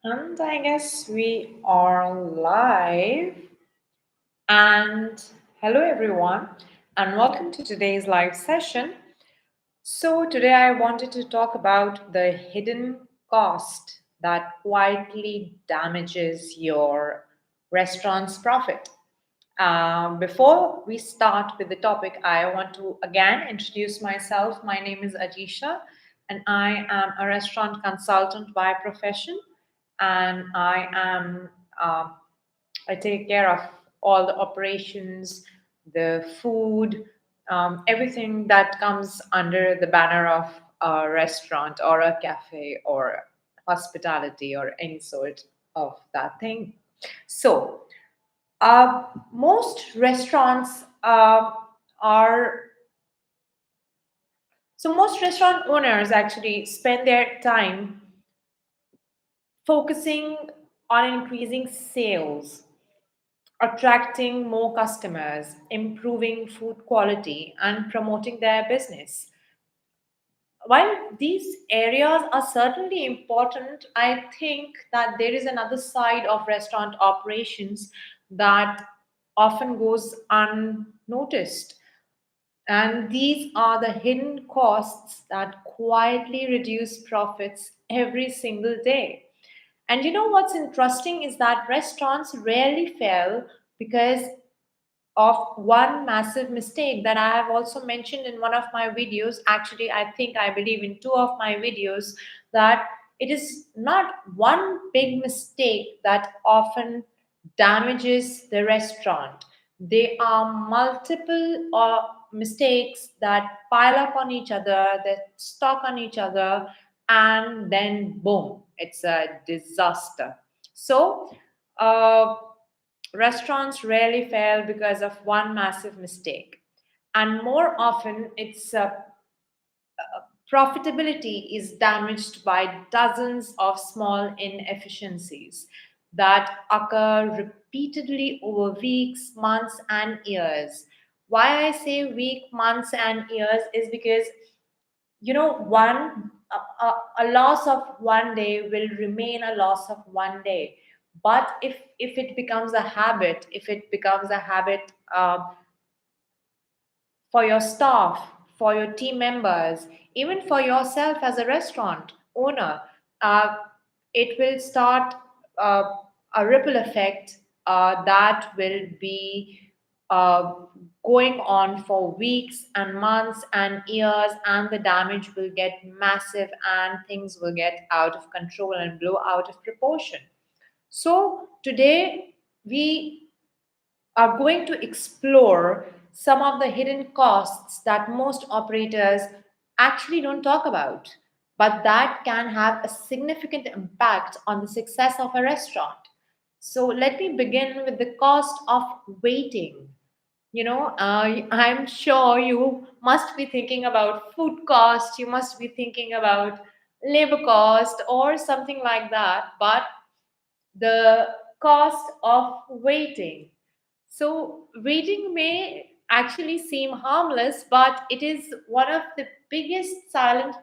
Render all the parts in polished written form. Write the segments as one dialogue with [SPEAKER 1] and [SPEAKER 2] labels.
[SPEAKER 1] And I guess we are live. And hello, everyone, and welcome to today's live session. So, today I wanted to talk about the hidden cost that quietly damages your restaurant's profit. Before we start with the topic, I want to again introduce myself. My name is Ajisha, and I am a restaurant consultant by profession. And uh, I take care of all the operations, the food, everything that comes under the banner of a restaurant or a cafe or hospitality or any sort of that thing. So, most restaurants are most restaurant owners actually spend their time focusing on increasing sales, attracting more customers, improving food quality, and promoting their business. While these areas are certainly important, I think that there is another side of restaurant operations that often goes unnoticed. And these are the hidden costs that quietly reduce profits every single day. And you know what's interesting is that restaurants rarely fail because of one massive mistake that I have also mentioned in one of my videos. Actually, I believe in two of my videos, that it is not one big mistake that often damages the restaurant. There are multiple mistakes that pile up on each other, that stock on each other, and then boom, it's a disaster. So, uh, restaurants rarely fail because of one massive mistake. And more often, its profitability is damaged by dozens of small inefficiencies that occur repeatedly over weeks, months, and years. Why I say week, months, and years is because one a loss of one day will remain a loss of one day, but if it becomes a habit, if it becomes a habit for your staff, for your team members, even for yourself as a restaurant owner, uh, it will start uh, a ripple effect that will be uh, going on for weeks and months and years, and the damage will get massive and things will get out of control and blow out of proportion. So, today we are going to explore some of the hidden costs that most operators actually don't talk about, but that can have a significant impact on the success of a restaurant. So, let me begin with the cost of waiting. I'm sure you must be thinking about food cost, you must be thinking about labor cost, or something like that, but the cost of waiting. So, waiting may actually seem harmless, but it is one of the biggest silent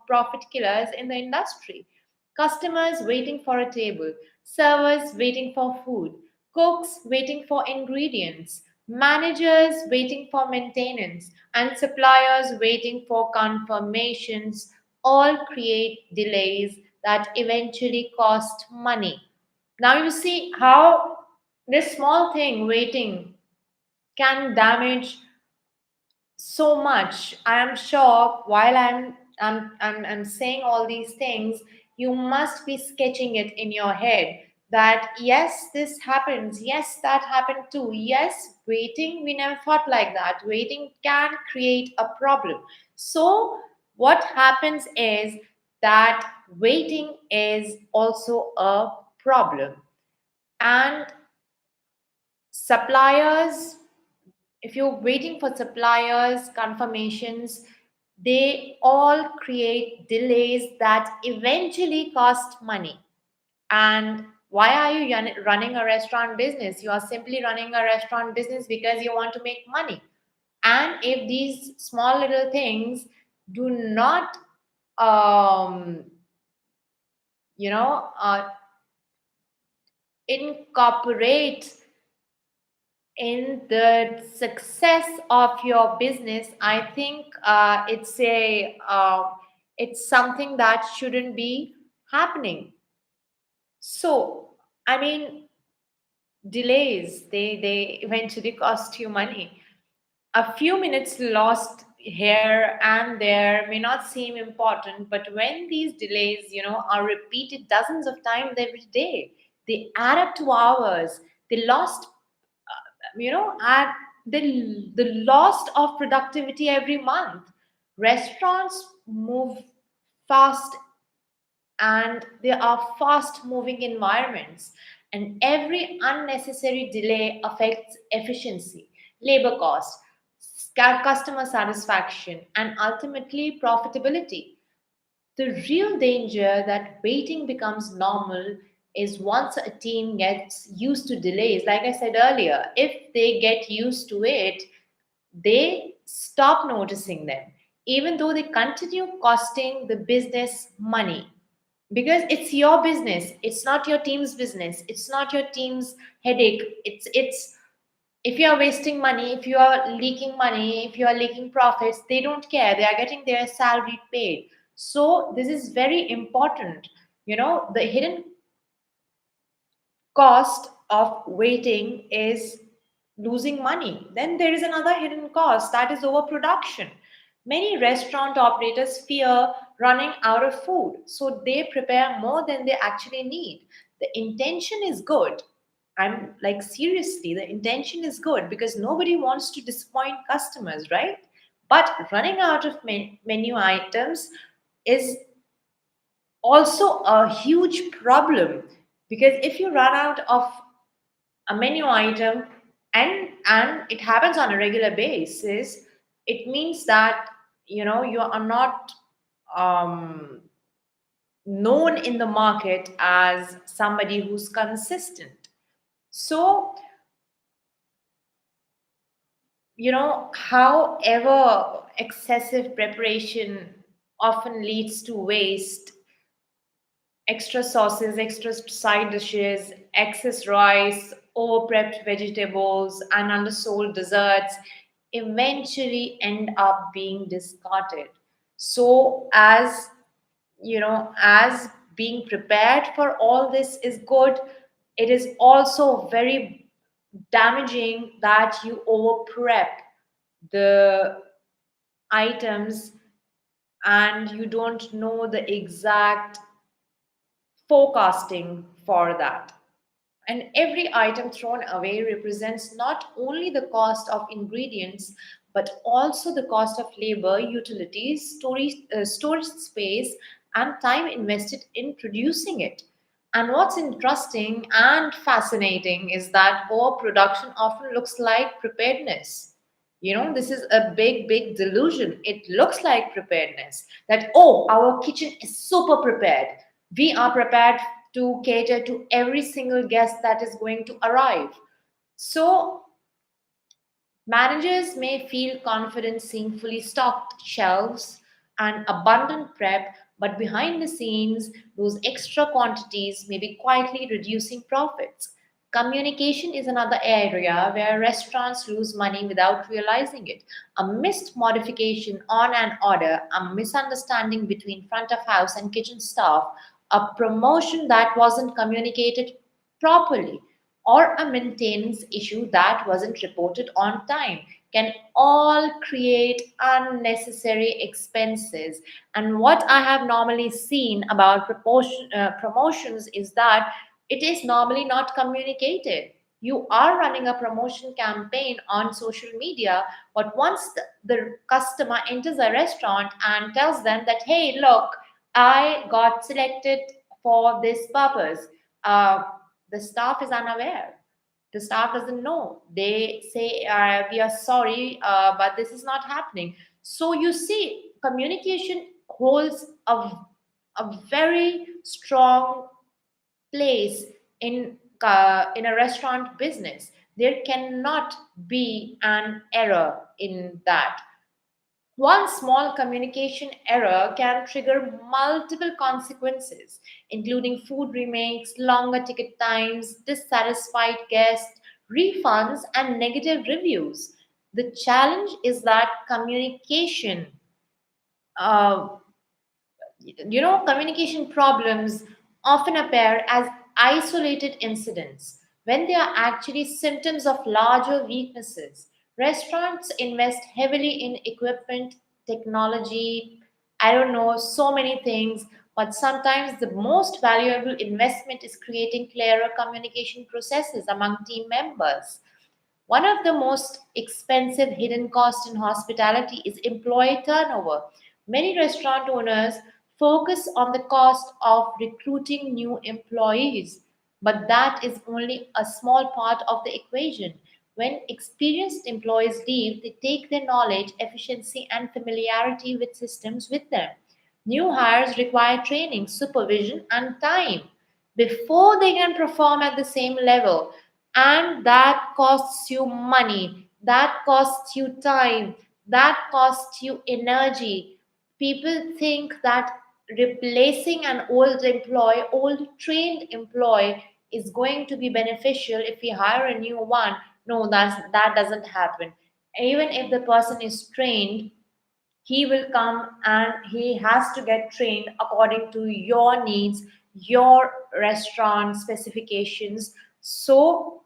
[SPEAKER 1] profit killers in the industry. Customers waiting for a table, servers waiting for food, cooks waiting for ingredients, managers waiting for maintenance, and suppliers waiting for confirmations all create delays that eventually cost money. Now you see how this small thing, waiting, can damage so much. I am sure while I'm saying all these things, you must be sketching it in your head that yes, this happens, yes, that happened too. Yes, waiting, we never thought like that. Waiting can create a problem. So, what happens is that waiting is also a problem. And suppliers, if you're waiting for suppliers confirmations, they all create delays that eventually cost money. And why are you running a restaurant business? You are simply running a restaurant business because you want to make money. And if these small little things do not um, you know uh, incorporate in the success of your business, I think it's something that shouldn't be happening. So, I mean, delays, they eventually cost you money. A few minutes lost here and there may not seem important, but when these delays, are repeated dozens of times every day, they add up to hours. They lost, at the loss of productivity every month. Restaurants move fast, and they are fast moving environments, and every unnecessary delay affects efficiency, labor cost, customer satisfaction, and ultimately profitability. The real danger that waiting becomes normal is once a team gets used to delays. Like I said earlier, if they get used to it, they stop noticing them, even though they continue costing the business money. Because it's your business, it's not your team's business, it's not your team's headache. It's if you are wasting money, if you are leaking money, if you are leaking profits, they don't care. They are getting their salary paid. So this is very important. The hidden cost of waiting is losing money. Then there is another hidden cost, that is overproduction. Many restaurant operators fear running out of food, so they prepare more than they actually need. The intention is good. I'm like, seriously, the intention is good because nobody wants to disappoint customers, right? But running out of menu items is also a huge problem, because if you run out of a menu item, and it happens on a regular basis, it means that you are not um, known in the market as somebody who's consistent. So, however, excessive preparation often leads to waste. Extra sauces, extra side dishes, excess rice, over-prepped vegetables, and undersold desserts eventually end up being discarded. So, as being prepared for all this is good, it is also very damaging that you over prep the items and you don't know the exact forecasting for that. And every item thrown away represents not only the cost of ingredients but also the cost of labor, utilities, storage space, and time invested in producing it. And what's interesting and fascinating is that overproduction often looks like preparedness. This is a big, big delusion. It looks like preparedness, that, oh, our kitchen is super prepared. We are prepared to cater to every single guest that is going to arrive. So, managers may feel confident seeing fully stocked shelves and abundant prep, but behind the scenes, those extra quantities may be quietly reducing profits. Communication is another area where restaurants lose money without realizing it. A missed modification on an order, a misunderstanding between front of house and kitchen staff, a promotion that wasn't communicated properly, or a maintenance issue that wasn't reported on time can all create unnecessary expenses. And what I have normally seen about promotions is that it is normally not communicated. You are running a promotion campaign on social media, but once the customer enters a restaurant and tells them that, hey, look, I got selected for this purpose, uh, the staff is unaware. The staff doesn't know. They say, we are sorry, but this is not happening. So you see, communication holds a very strong place in a restaurant business. There cannot be an error in that. One small communication error can trigger multiple consequences, including food remakes, longer ticket times, dissatisfied guests, refunds, and negative reviews. The challenge is that uh, communication problems often appear as isolated incidents when they are actually symptoms of larger weaknesses. Restaurants invest heavily in equipment, technology, I don't know, so many things, but sometimes the most valuable investment is creating clearer communication processes among team members. One of the most expensive hidden costs in hospitality is employee turnover. Many restaurant owners focus on the cost of recruiting new employees, but that is only a small part of the equation. When experienced employees leave, they take their knowledge, efficiency, and familiarity with systems with them. New hires require training, supervision, and time before they can perform at the same level, and that costs you money, that costs you time, that costs you energy. People think that replacing an old trained employee is going to be beneficial if we hire a new one. No, that doesn't happen. Even if the person is trained, he will come and he has to get trained according to your needs, your restaurant specifications. So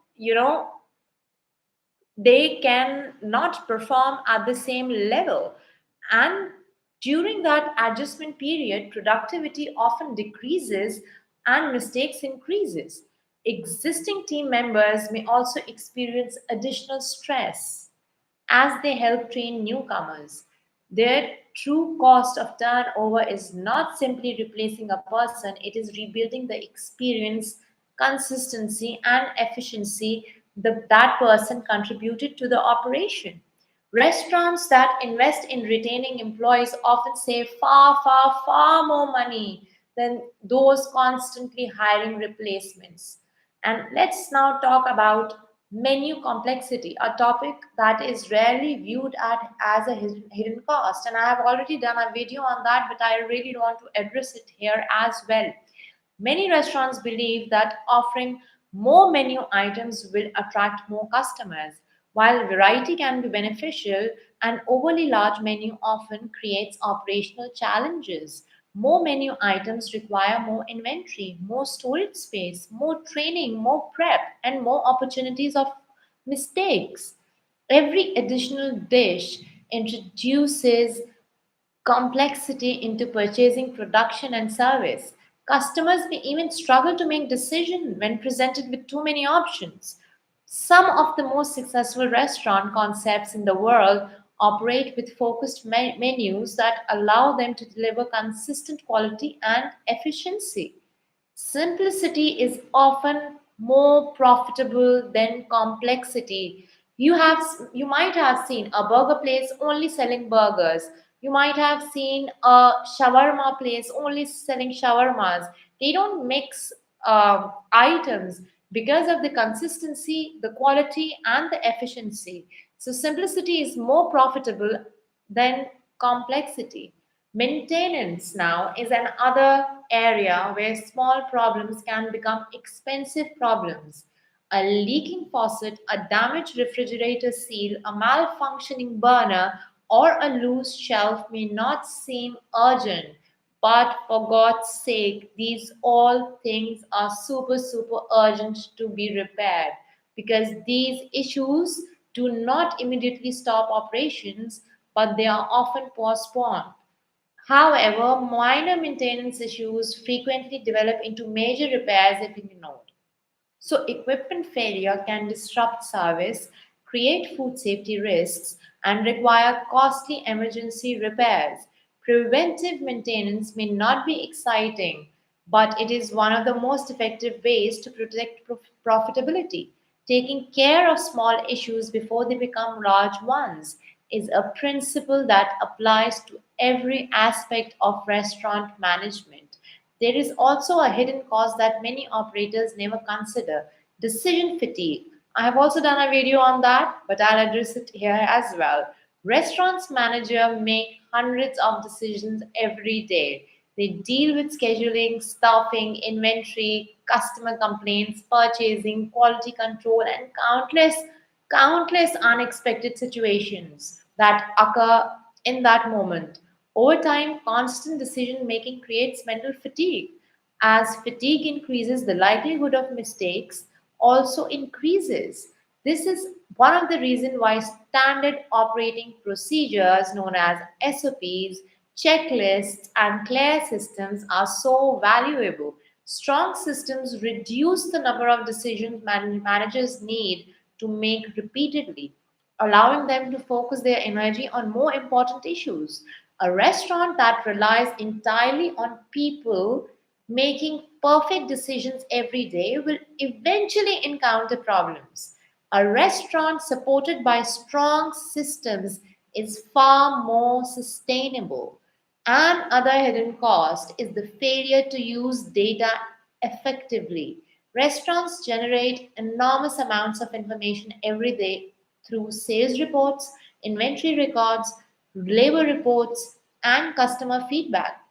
[SPEAKER 1] they can not perform at the same level, and during that adjustment period productivity often decreases and mistakes increases. Existing team members may also experience additional stress as they help train newcomers. Their true cost of turnover is not simply replacing a person, it is rebuilding the experience, consistency, and efficiency that person contributed to the operation. Restaurants that invest in retaining employees often save far, far, far more money than those constantly hiring replacements. And let's now talk about menu complexity, a topic that is rarely viewed at as a hidden cost. And I have already done a video on that, but I really want to address it here as well. Many restaurants believe that offering more menu items will attract more customers. While variety can be beneficial, an overly large menu often creates operational challenges. More menu items require more inventory, more storage space, more training, more prep, and more opportunities of mistakes. Every additional dish introduces complexity into purchasing, production, and service. Customers may even struggle to make decisions when presented with too many options. Some of the most successful restaurant concepts in the world operate with focused menus that allow them to deliver consistent quality and efficiency. Simplicity is often more profitable than complexity. You might have seen a burger place only selling burgers. You might have seen a shawarma place only selling shawarmas. They don't mix items because of the consistency, the quality, and the efficiency. So simplicity is more profitable than complexity. Maintenance now is another area where small problems can become expensive problems. A leaking faucet, a damaged refrigerator seal, a malfunctioning burner, or a loose shelf may not seem urgent, but for God's sake, these all things are super, super urgent to be repaired because these issues do not immediately stop operations, but they are often postponed. However, minor maintenance issues frequently develop into major repairs if ignored. So, equipment failure can disrupt service, create food safety risks, and require costly emergency repairs. Preventive maintenance may not be exciting, but it is one of the most effective ways to protect profitability. Taking care of small issues before they become large ones is a principle that applies to every aspect of restaurant management. There is also a hidden cost that many operators never consider: decision fatigue. I have also done a video on that, but I'll address it here as well. Restaurants manager make hundreds of decisions every day. They deal with scheduling, staffing, inventory, customer complaints, purchasing, quality control, and countless unexpected situations that occur in that moment. Over time, constant decision making creates mental fatigue. As fatigue increases, the likelihood of mistakes also increases. This is one of the reasons why standard operating procedures known as SOPs, checklists, and clear systems are so valuable. Strong systems reduce the number of decisions managers need to make repeatedly, allowing them to focus their energy on more important issues. A restaurant that relies entirely on people making perfect decisions every day will eventually encounter problems. A restaurant supported by strong systems is far more sustainable. Another hidden cost is the failure to use data effectively. Restaurants generate enormous amounts of information every day through sales reports, inventory records, labor reports, and customer feedback.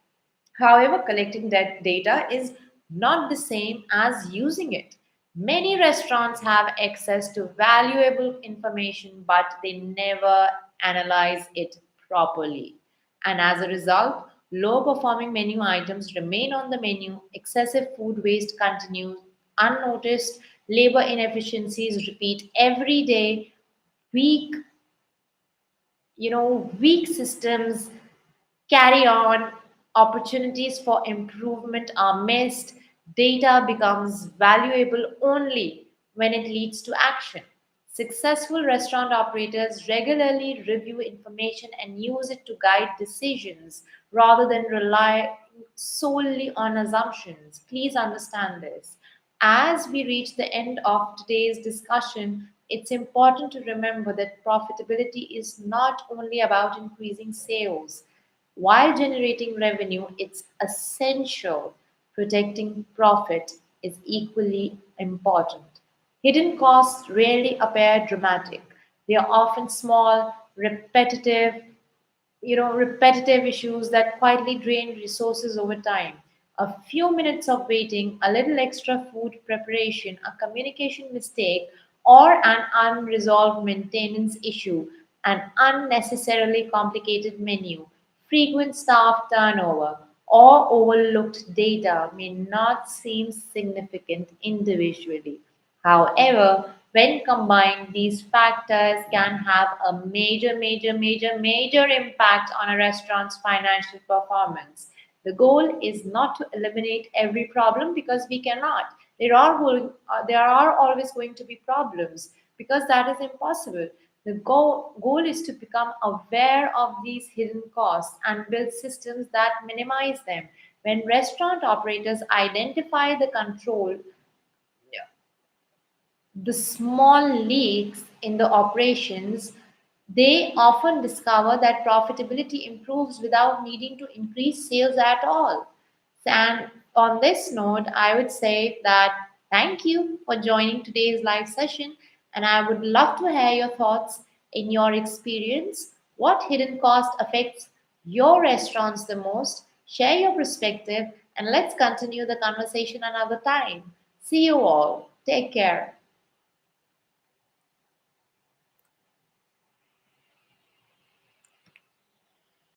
[SPEAKER 1] However, collecting that data is not the same as using it. Many restaurants have access to valuable information, but they never analyze it properly. And as a result, low performing menu items remain on the menu, excessive food waste continues unnoticed, labor inefficiencies repeat every day, weak, weak systems carry on, opportunities for improvement are missed, data becomes valuable only when it leads to action. Successful restaurant operators regularly review information and use it to guide decisions rather than rely solely on assumptions. Please understand this. As we reach the end of today's discussion, it's important to remember that profitability is not only about increasing sales. While generating revenue, it's essential. Protecting profit is equally important. Hidden costs rarely appear dramatic. They are often small, repetitive issues that quietly drain resources over time. A few minutes of waiting, a little extra food preparation, a communication mistake, or an unresolved maintenance issue, an unnecessarily complicated menu, frequent staff turnover, or overlooked data may not seem significant individually. However, when combined, these factors can have a major impact on a restaurant's financial performance. The goal is not to eliminate every problem because we cannot. There are always going to be problems because that is impossible. The goal is to become aware of these hidden costs and build systems that minimize them. When restaurant operators identify the small leaks in the operations, they often discover that profitability improves without needing to increase sales at all. And on this note, I would say that thank you for joining today's live session, and I would love to hear your thoughts in your experience. What hidden cost affects your restaurants the most? Share your perspective, and let's continue the conversation another time. See you all. Take care.